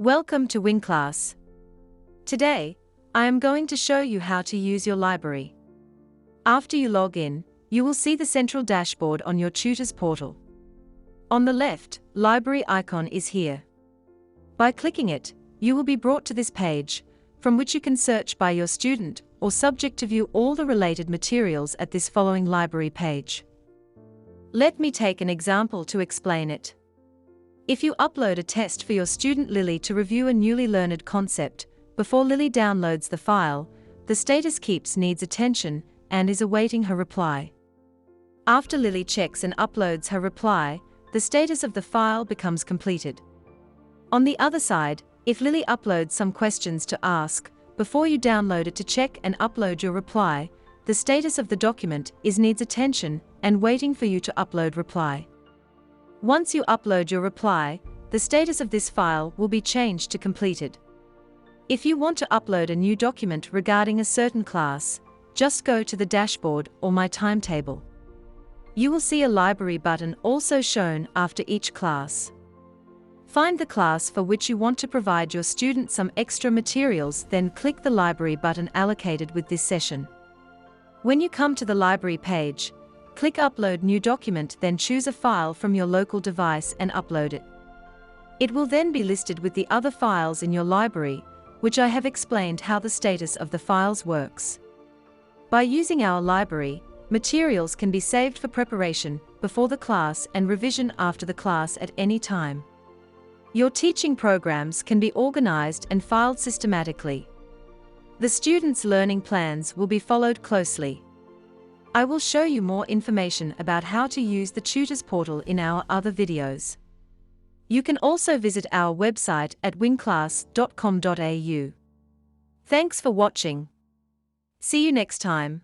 Welcome to WinClass. Today, I am going to show you how to use your library. After you log in, you will see the central dashboard on your Tutors portal. On the left, library icon is here. By clicking it, you will be brought to this page, from which you can search by your student or subject to view all the related materials at this following library page. Let me take an example to explain it. If you upload a test for your student Lily to review a newly learned concept, before Lily downloads the file, the status keeps needs attention and is awaiting her reply. After Lily checks and uploads her reply, the status of the file becomes completed. On the other side, if Lily uploads some questions to ask, before you download it to check and upload your reply, the status of the document is needs attention and waiting for you to upload reply. Once you upload your reply, the status of this file will be changed to completed. If you want to upload a new document regarding a certain class, just go to the dashboard or My Timetable. You will see a library button also shown after each class. Find the class for which you want to provide your student some extra materials, then click the library button allocated with this session. When you come to the library page, click Upload New Document, then choose a file from your local device and upload it. It will then be listed with the other files in your library, which I have explained how the status of the files works. By using our library, materials can be saved for preparation before the class and revision after the class at any time. Your teaching programs can be organized and filed systematically. The students' learning plans will be followed closely. I will show you more information about how to use the Tutors portal in our other videos. You can also visit our website at winclass.com.au. Thanks for watching. See you next time.